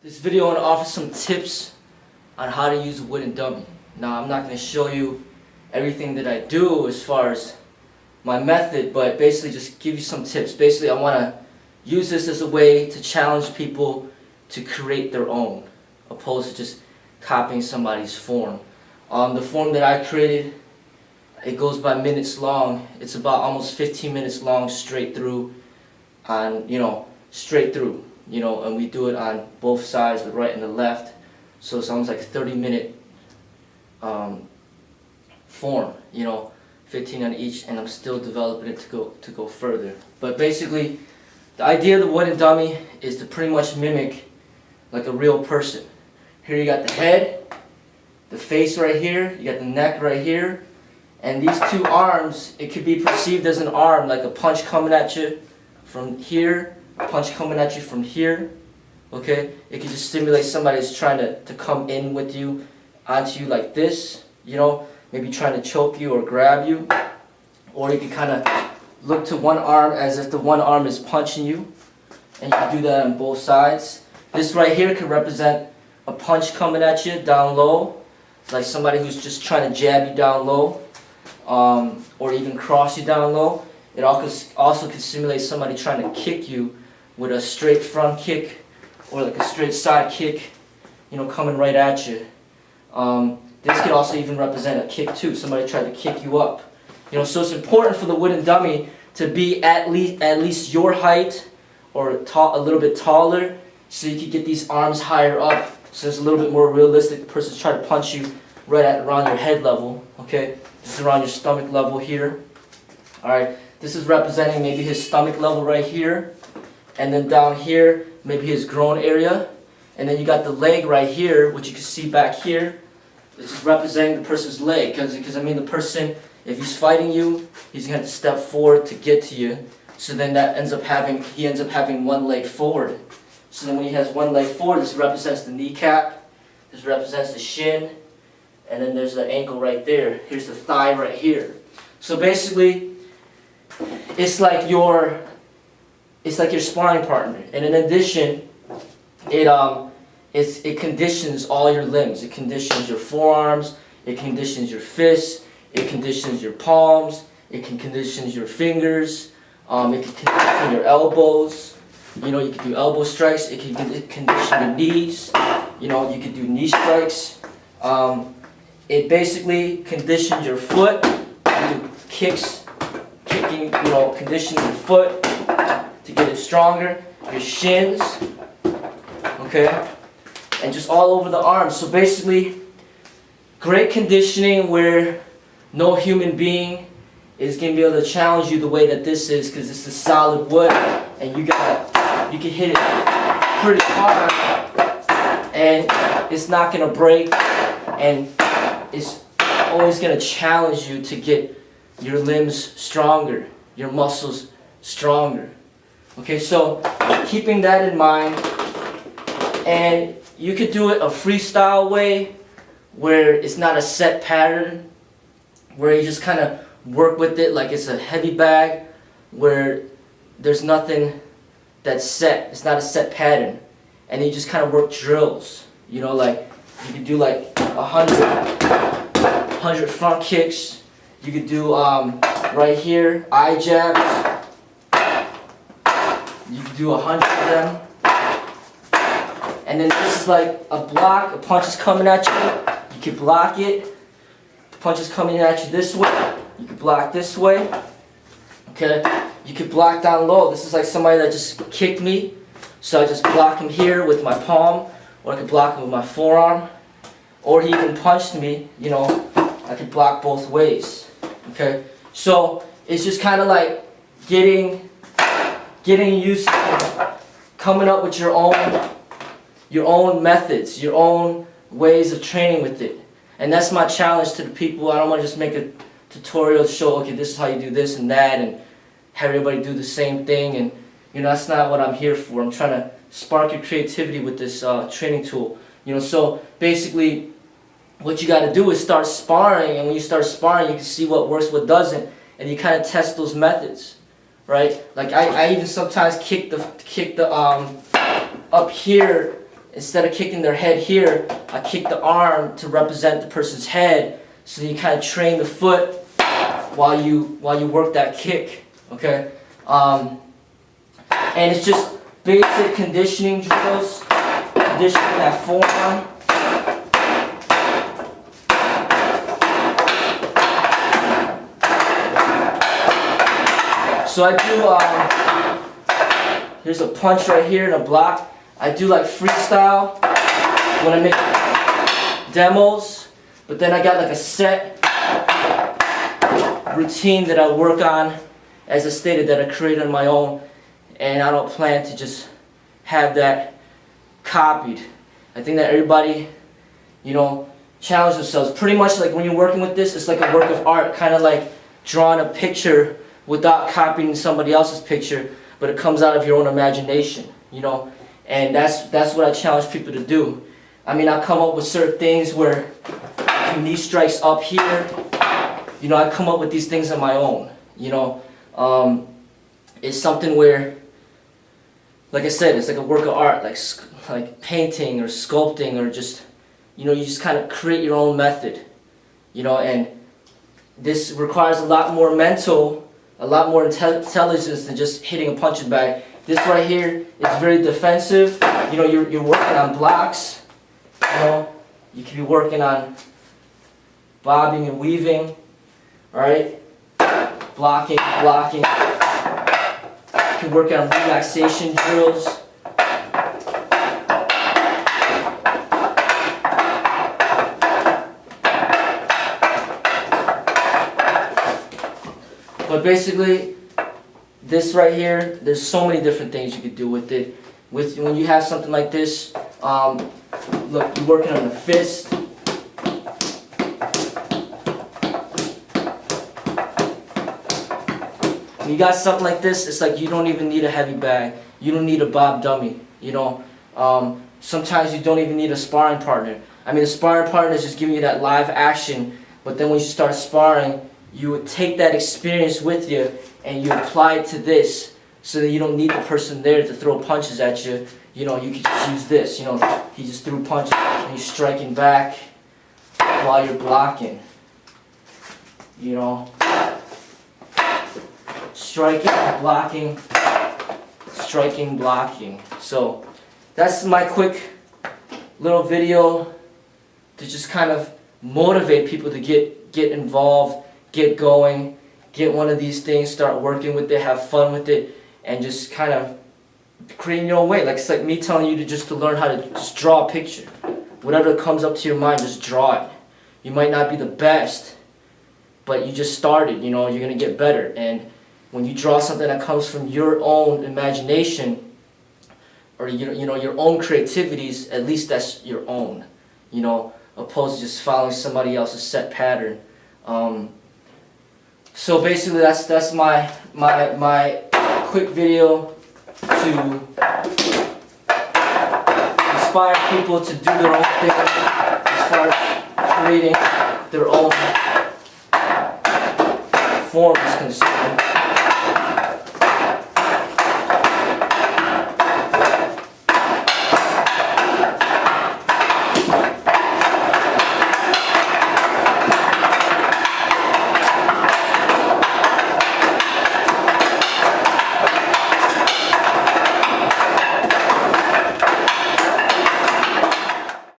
This video I want to offer some tips on how to use a wooden dummy. Now I'm not going to show you everything that I do as far as my method, but basically just give you some tips. Basically I want to use this as a way to challenge people to create their own, opposed to just copying somebody's form. The form that I created, it goes by minutes long. It's about almost 15 minutes long straight through, straight through. And we do it on both sides, the right and the left. So it's almost like a 30-minute form, 15 on each, and I'm still developing it to go further. But basically, the idea of the wooden dummy is to pretty much mimic like a real person. Here you got the head, the face right here, you got the neck right here, and these two arms, it could be perceived as an arm, like a punch coming at you from here, punch coming at you from here. Okay, it can just stimulate somebody who's trying to come in with you, onto you like this, maybe trying to choke you or grab you. Or you can kind of look to one arm as if the one arm is punching you, and you can do that on both sides. This right here could represent a punch coming at you down low, like somebody who's just trying to jab you down low, or even cross you down low. It also can simulate somebody trying to kick you with a straight front kick or like a straight side kick, coming right at you. This could also even represent a kick too. Somebody tried to kick you up. So it's important for the wooden dummy to be at least your height or a little bit taller, so you can get these arms higher up, so it's a little bit more realistic. The person's trying to punch you right at around your head level. Okay, this is around your stomach level here. All right, this is representing maybe his stomach level right here. And then down here, maybe his groin area. And then you got the leg right here, which you can see back here. This is representing the person's leg. Because the person, if he's fighting you, he's going to have to step forward to get to you. So then he ends up having one leg forward. So then when he has one leg forward, this represents the kneecap. This represents the shin. And then there's the ankle right there. Here's the thigh right here. So basically, it's like your sparring partner, and in addition, it conditions all your limbs. It conditions your forearms, it conditions your fists, it conditions your palms, it can condition your fingers, it can condition your elbows. You can do elbow strikes. It can condition your knees. You can do knee strikes. It basically conditions your foot. You do kicks, condition your foot to get it stronger, your shins, okay, and just all over the arms. So basically, great conditioning where no human being is going to be able to challenge you the way that this is, because this is solid wood, and you can hit it pretty hard, and it's not going to break, and it's always going to challenge you to get your limbs stronger, your muscles stronger. Okay, so keeping that in mind, and you could do it a freestyle way where it's not a set pattern, where you just kind of work with it like it's a heavy bag, where there's nothing that's set. It's not a set pattern, and you just kind of work drills. Like you could do like 100 front kicks. You could do right here eye jabs. You can do 100 of them. And then this is like a block. A punch is coming at you. You can block it. The punch is coming at you this way. You can block this way. Okay? You can block down low. This is like somebody that just kicked me. So I just block him here with my palm. Or I can block him with my forearm. Or he even punched me. I can block both ways. Okay? So it's just kind of like getting used to coming up with your own methods, your own ways of training with it. And that's my challenge to the people. I don't want to just make a tutorial to show, okay, this is how you do this and that, and have everybody do the same thing. And that's not what I'm here for. I'm trying to spark your creativity with this training tool. So basically, what you got to do is start sparring, and when you start sparring, you can see what works, what doesn't, and you kind of test those methods. Right? Like I even sometimes kick the up here instead of kicking their head here, I kick the arm to represent the person's head. So you kind of train the foot while you work that kick. Okay, and it's just basic conditioning drills, conditioning that forearm. So I do, here's a punch right here and a block. I do like freestyle when I make demos, but then I got like a set routine that I work on, as I stated, that I created on my own, and I don't plan to just have that copied. I think that everybody, you know, challenge themselves. Pretty much like when you're working with this, it's like a work of art, kind of like drawing a picture without copying somebody else's picture, but it comes out of your own imagination, you know. And that's what I challenge people to do. I mean, I come up with certain things where knee strikes up here. You know, I come up with these things on my own. You know, it's something where, like I said, it's like a work of art, like painting or sculpting, or just, you know, you just kind of create your own method. You know, and this requires a lot more intelligence than just hitting a punching bag. This right here is very defensive. You know, you're working on blocks. You know, you can be working on bobbing and weaving. All right, blocking. You can work on relaxation drills. But basically, this right here, there's so many different things you could do with it. When you have something like this, look, you're working on the fist. When you got something like this, it's like you don't even need a heavy bag. You don't need a bob dummy. You know, sometimes you don't even need a sparring partner. I mean, the sparring partner is just giving you that live action. But then when you start sparring, you would take that experience with you and you apply it to this, so that you don't need the person there to throw punches at you. You know, you can just use this. You know, he just threw punches and he's striking back while you're blocking. You know, striking, blocking, striking, blocking. So that's my quick little video to just kind of motivate people to get involved, get going, get one of these things, start working with it, have fun with it, and just kind of create your own way. Like, it's like me telling you to learn how to just draw a picture. Whatever comes up to your mind, just draw it. You might not be the best, but you just started, you know, you're going to get better. And when you draw something that comes from your own imagination, or you know your own creativities, at least that's your own, you know, opposed to just following somebody else's set pattern. So basically, that's my quick video to inspire people to do their own thing as far as creating their own form is concerned.